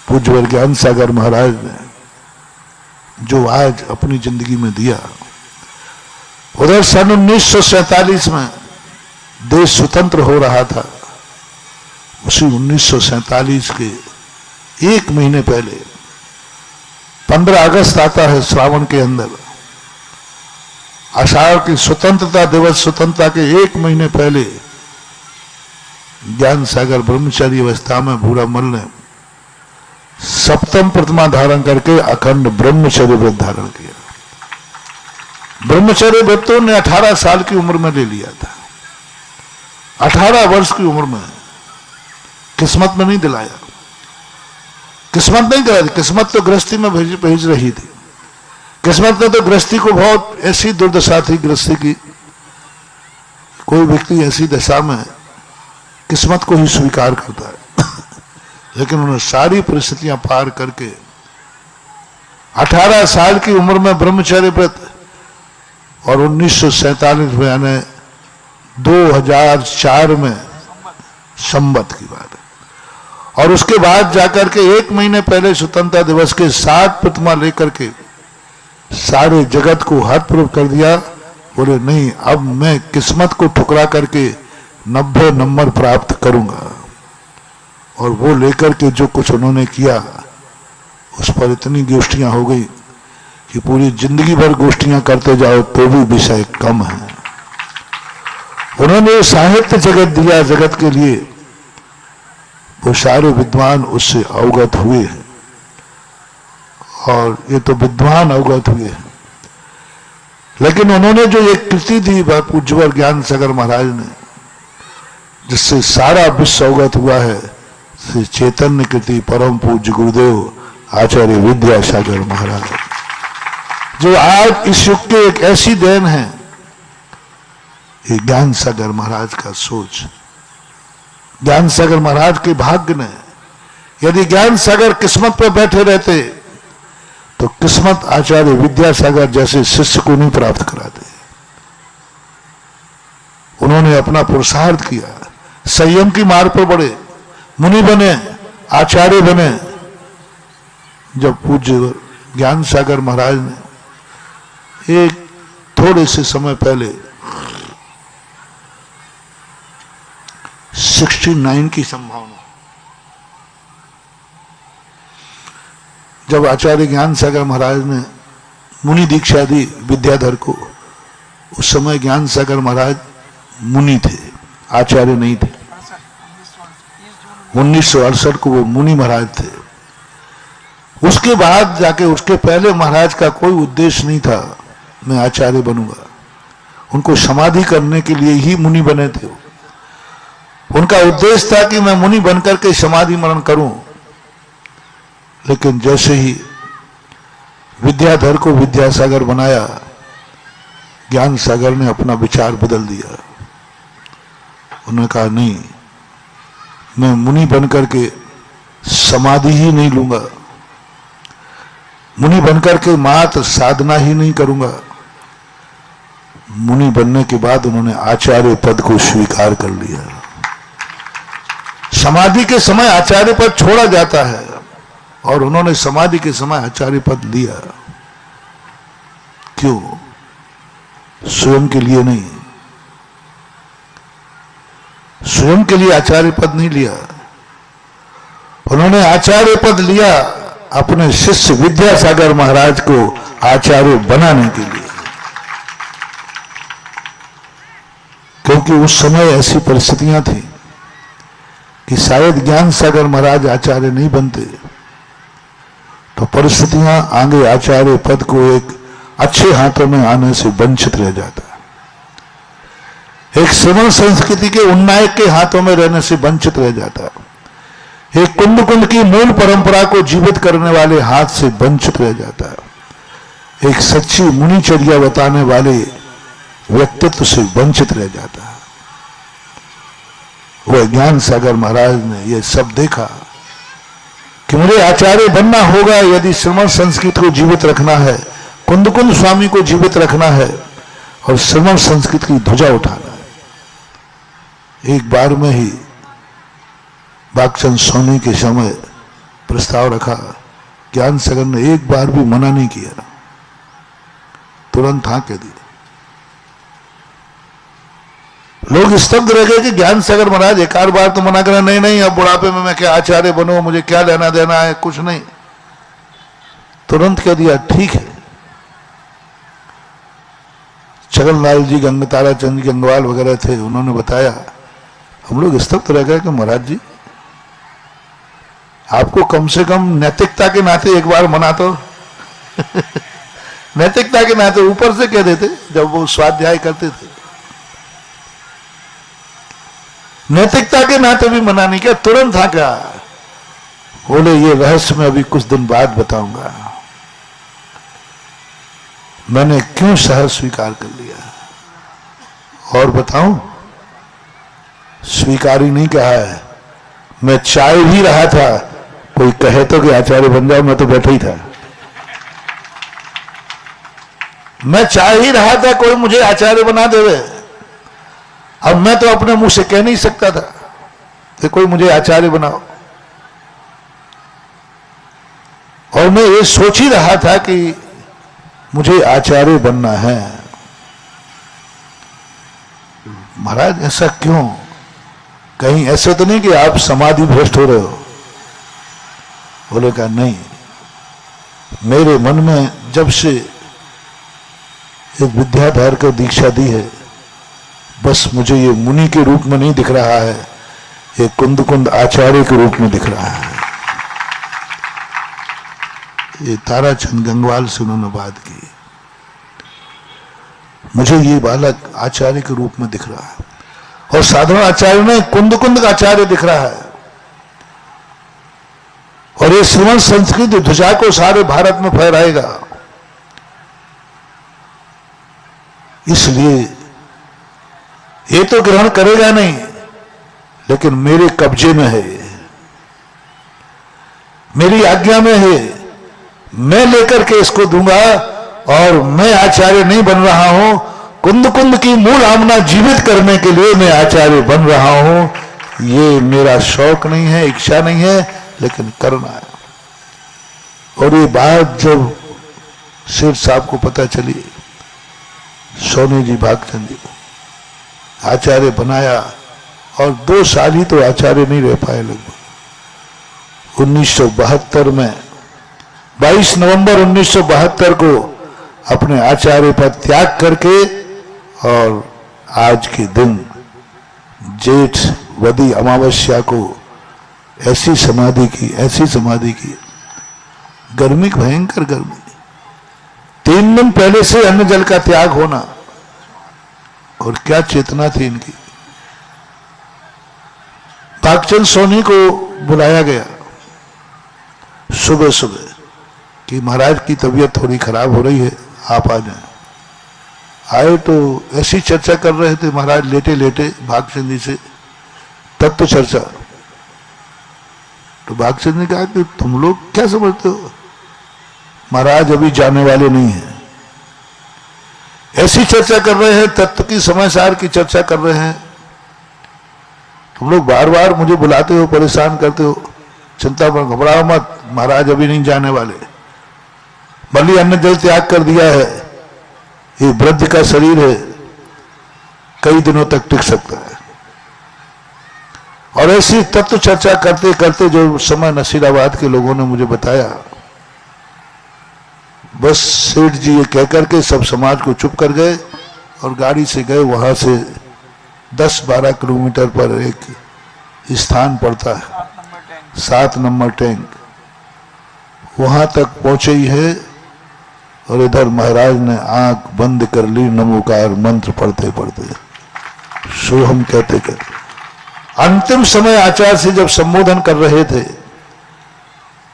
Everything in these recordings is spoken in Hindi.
पूज्यवर ज्ञान सागर महाराज ने जो आज अपनी जिंदगी में दिया, उधर सन 1947 में देश स्वतंत्र हो रहा था। उसी 1947 के एक महीने पहले 15 अगस्त आता है श्रावण के अंदर, आषाढ़ की स्वतंत्रता दिवस, स्वतंत्रता के एक महीने पहले ज्ञान सागर ब्रह्मचारी अवस्था में भूरामल ने सप्तम प्रतिमा धारण करके अखंड ब्रह्मचर्य व्रत धारण किया। ब्रह्मचर्य व्रत तो ने 18 साल की उम्र में ले लिया था। 18 वर्ष की उम्र में किस्मत में नहीं दिलाया, किस्मत नहीं दिलाई, किस्मत तो गृहस्थी में भेज रही थी। किस्मत ने तो गृहस्थी को बहुत ऐसी दुर्दशा थी गृहस्थी की, कोई व्यक्ति ऐसी दशा में किस्मत को ही स्वीकार करता है लेकिन उन्होंने सारी परिस्थितियां पार करके 18 साल की उम्र में ब्रह्मचर्य व्रत, और 1947 में यानी 2004 में संवत की बात है, और उसके बाद जाकर के एक महीने पहले स्वतंत्रता दिवस के 7 प्रतिमा लेकर के सारे जगत को हतप्रभ कर दिया। बोले नहीं, अब मैं किस्मत को ठुकरा करके 90 नंबर प्राप्त करूंगा। और वो लेकर के जो कुछ उन्होंने किया, उस पर इतनी गोष्ठियां हो गई कि पूरी जिंदगी भर गोष्ठियां करते जाओ तो भी विषय कम है। उन्होंने साहित्य जगत दिया, जगत के लिए वो सारे विद्वान उससे अवगत हुए हैं, और ये तो विद्वान अवगत हुए हैं। लेकिन उन्होंने जो एक कृति दी पूज्यवर ज्ञान सागर महाराज ने, जिससे सारा विश्व अवगत हुआ है, श्री चैतन्य कृति परम पूज्य गुरुदेव आचार्य विद्यासागर महाराज, जो आज इस युग के एक ऐसी देन है। ये ज्ञान सागर महाराज का सोच, ज्ञान सागर महाराज के भाग्य ने, यदि ज्ञान सागर किस्मत पर बैठे रहते तो किस्मत आचार्य विद्यासागर जैसे शिष्य को नहीं प्राप्त कराते। उन्होंने अपना पुरुषार्थ किया, संयम की मार्ग पर बढ़े, मुनि बने, आचार्य बने। जब पूज्य ज्ञान सागर महाराज ने एक थोड़े से समय पहले 69 की संभावना, जब आचार्य ज्ञान सागर महाराज ने मुनि दीक्षा दी विद्याधर को, उस समय ज्ञान सागर महाराज मुनि थे, आचार्य नहीं थे। 1968 को वो मुनि महाराज थे। उसके बाद जाके, उसके पहले महाराज का कोई उद्देश्य नहीं था मैं आचार्य बनूंगा। उनको समाधि करने के लिए ही मुनि बने थे। उनका उद्देश्य था कि मैं मुनि बनकर के समाधि मरण करूं। लेकिन जैसे ही विद्याधर को विद्यासागर बनाया, ज्ञान सागर ने अपना विचार बदल दिया। उन्होंने कहा नहीं, मैं मुनि बनकर के समाधि ही नहीं लूंगा, मुनि बनकर के मात्र साधना ही नहीं करूंगा। मुनि बनने के बाद उन्होंने आचार्य पद को स्वीकार कर लिया। समाधि के समय आचार्य पद छोड़ा जाता है, और उन्होंने समाधि के समय आचार्य पद लिया। क्यों? स्वयं के लिए नहीं, स्वयं के लिए आचार्य पद नहीं लिया। उन्होंने आचार्य पद लिया अपने शिष्य विद्यासागर महाराज को आचार्य बनाने के लिए। क्योंकि उस समय ऐसी परिस्थितियां थी कि शायद ज्ञान सागर महाराज आचार्य नहीं बनते तो परिस्थितियां आगे आचार्य पद को एक अच्छे हाथों में आने से वंचित रह जाता है। एक श्रवण संस्कृति के उन्नायक के हाथों में रहने से वंचित रह जाता है। एक कुंड कुंड की मूल परंपरा को जीवित करने वाले हाथ से वंचित रह जाता है। एक सच्ची मुनिचर्या बताने वाले व्यक्तित्व से वंचित रह जाता है। वह ज्ञान सागर महाराज ने यह सब देखा कि मुझे आचार्य बनना होगा यदि श्रवण संस्कृति को जीवित रखना है, कुंद कुंद स्वामी को जीवित रखना है और श्रवण संस्कृति की ध्वजा उठाना है। एक बार में ही बागचंद सोनी के समय प्रस्ताव रखा, ज्ञान सागर ने एक बार भी मना नहीं किया, तुरंत हाँ कह दिया। लोग स्तब्ध रह गए कि ज्ञान सागर महाराज एक आध बार तो मना करा, नहीं नहीं अब बुढ़ापे में मैं क्या आचार्य बनूं, मुझे क्या लेना देना है, कुछ नहीं, तुरंत कह दिया ठीक है। छगनलाल जी, गंगतारा चंद जी गंगवाल वगैरह थे, उन्होंने बताया, हम लोग स्तब्ध रह गए कि महाराज जी आपको कम से कम नैतिकता के नाते एक बार मना तो नैतिकता के नाते ऊपर से कह देते, जब वो स्वाध्याय करते थे नैतिकता के नाते भी मना नहीं किया, तुरंत था क्या। बोले ये रहस्य मैं अभी कुछ दिन बाद बताऊंगा, मैंने क्यों सहज स्वीकार कर लिया। और बताऊं, स्वीकार ही नहीं कहा है, मैं चाह भी रहा था कोई कहे तो कि आचार्य बन जाओ, मैं तो बैठा ही था, मैं चाह ही रहा था कोई मुझे आचार्य बना देवे। अब मैं तो अपने मुंह से कह नहीं सकता था कि कोई मुझे आचार्य बनाओ, और मैं ये सोच ही रहा था कि मुझे आचार्य बनना है। महाराज ऐसा क्यों, कहीं ऐसा तो नहीं कि आप समाधि भ्रष्ट हो रहे हो। बोले कहा नहीं, मेरे मन में जब से एक विद्याधर को दीक्षा दी है, बस मुझे ये मुनि के रूप में नहीं दिख रहा है, ये कुंद कुंद आचार्य के रूप में दिख रहा है। ये ताराचंद गंगवाल से उन्होंने बात की, मुझे ये बालक आचार्य के रूप में दिख रहा है, और साधारण आचार्य नहीं, कुंद कुंद का आचार्य दिख रहा है। और ये श्रीमंत संस्कृत ध्वजा को सारे भारत में फहराएगा। इसलिए ये तो ग्रहण करेगा नहीं, लेकिन मेरे कब्जे में है, मेरी आज्ञा में है, मैं लेकर के इसको दूंगा। और मैं आचार्य नहीं बन रहा हूं, कुंद कुंद की मूल आमना जीवित करने के लिए मैं आचार्य बन रहा हूं। ये मेरा शौक नहीं है, इच्छा नहीं है, लेकिन करना है। और ये बात जब शेर साहब को पता चली, सोनी जी भागचंद जी को आचार्य बनाया, और 2 साल ही तो आचार्य नहीं रह पाए। लगभग 1972 में 22 नवंबर 1972 को अपने आचार्य पर त्याग करके, और आज के दिन जेठ वदी अमावस्या को ऐसी समाधि की, गर्मी, भयंकर गर्मी, 3 दिन पहले से अन्न जल का त्याग होना, और क्या चेतना थी इनकी। भागचंद सोनी को बुलाया गया सुबह सुबह कि महाराज की तबीयत थोड़ी खराब हो रही है, आप आ जाएं। आए तो ऐसी चर्चा कर रहे थे महाराज लेटे लेटे भागचंद जी से, तत्व चर्चा। तो भागचंद ने कहा कि तुम लोग क्या समझते हो, महाराज अभी जाने वाले नहीं हैं। ऐसी चर्चा कर रहे हैं, तत्व की समय सार की चर्चा कर रहे हैं, तुम लोग बार बार मुझे बुलाते हो, परेशान करते हो, चिंता पर घबराओ मत, महाराज अभी नहीं जाने वाले। भले अन्न जल त्याग कर दिया है, ये वृद्ध का शरीर है, कई दिनों तक टिक सकता है। और ऐसी तत्व चर्चा करते करते जो समय नसीराबाद के लोगों ने मुझे बताया, बस सेठ जी ये कहकर के सब समाज को चुप कर गए और गाड़ी से गए। वहां से 10-12 किलोमीटर पर एक स्थान पड़ता है, 7 नंबर टैंक, वहां तक पहुंचे ही है। और इधर महाराज ने आंख बंद कर ली, नमोकार मंत्र पढ़ते पढ़ते, सोहम कहते कहते। अंतिम समय आचार्य से जब संबोधन कर रहे थे,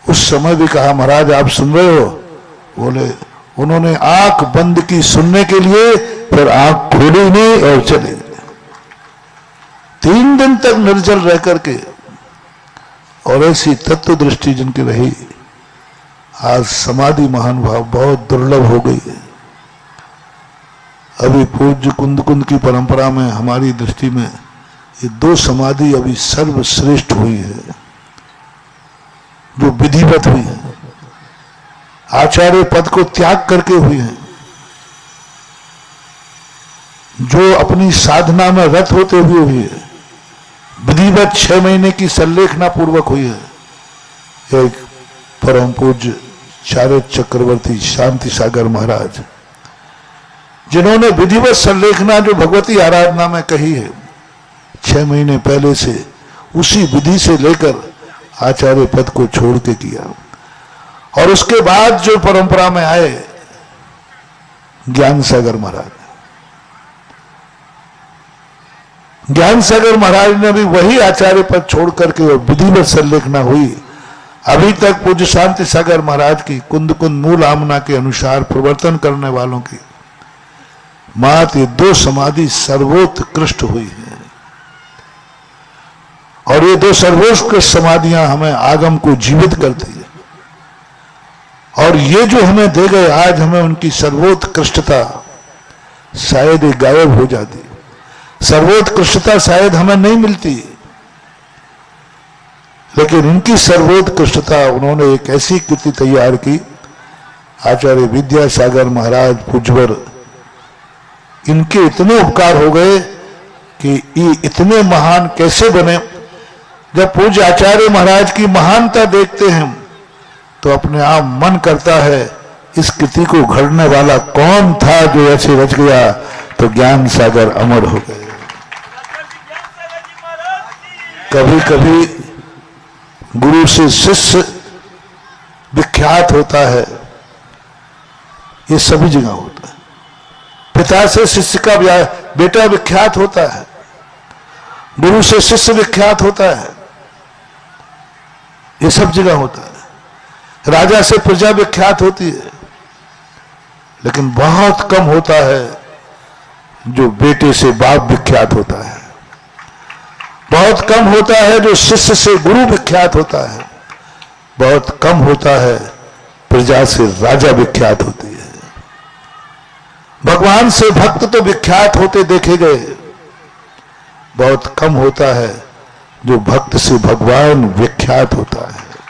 उस समय भी कहा महाराज आप सुन रहे हो। बोले, उन्होंने आंख बंद की सुनने के लिए, फिर आंख खोली नहीं और चले गए। 3 दिन तक निर्जल रह करके, और ऐसी तत्व दृष्टि जिनकी रही, आज समाधि महानुभाव बहुत दुर्लभ हो गई है। अभी पूज्य कुंद कुंद की परंपरा में हमारी दृष्टि में ये 2 समाधि अभी सर्वश्रेष्ठ हुई है। जो विधिवत हुई है, आचार्य पद को त्याग करके हुई है, जो अपनी साधना में रत होते हुए हुई है, विधिवत 6 महीने की संलेखना पूर्वक हुई है। एक परम पूज्य चारद चक्रवर्ती शांति सागर महाराज, जिन्होंने विधिवत संलेखना जो भगवती आराधना में कही है 6 महीने पहले से उसी विधि से लेकर आचार्य पद को छोड़ के किया। और उसके बाद जो परंपरा में आए ज्ञान सागर महाराज, ज्ञान सागर महाराज ने भी वही आचार्य पद छोड़ करके विधिवत संलेखना हुई। अभी तक पूज्य शांति सागर महाराज की कुंद कुंद मूल आमना के अनुसार प्रवर्तन करने वालों की मात्र ये 2 समाधि सर्वोत्कृष्ट हुई है। और ये 2 सर्वोत्कृष्ट समाधियां हमें आगम को जीवित करती है। और ये जो हमें दे गए आज, हमें उनकी सर्वोत्कृष्टता शायद ही गायब हो जाती, सर्वोत्कृष्टता शायद हमें नहीं मिलती, लेकिन इनकी सर्वोत्कृष्टता, उन्होंने एक ऐसी कृति तैयार की। आचार्य विद्यासागर महाराज पूज्यवर, इनके इतने उपकार हो गए कि ये इतने महान कैसे बने। जब पूज्य आचार्य महाराज की महानता देखते हैं तो अपने आप मन करता है इस कृति को घड़ने वाला कौन था जो ऐसे रच गया, तो ज्ञान सागर अमर हो गए। कभी कभी गुरु से शिष्य विख्यात होता है, ये सभी जगह होता है। पिता से शिष्य का बेटा विख्यात होता है, गुरु से शिष्य विख्यात होता है, ये सब जगह होता है। राजा से प्रजा विख्यात होती है, लेकिन बहुत कम होता है जो बेटे से बाप विख्यात होता है। बहुत कम होता है जो शिष्य से गुरु विख्यात होता है। बहुत कम होता है प्रजा से राजा विख्यात होती है। भगवान से भक्त तो विख्यात होते देखे गए, बहुत कम होता है जो भक्त से भगवान विख्यात होता है।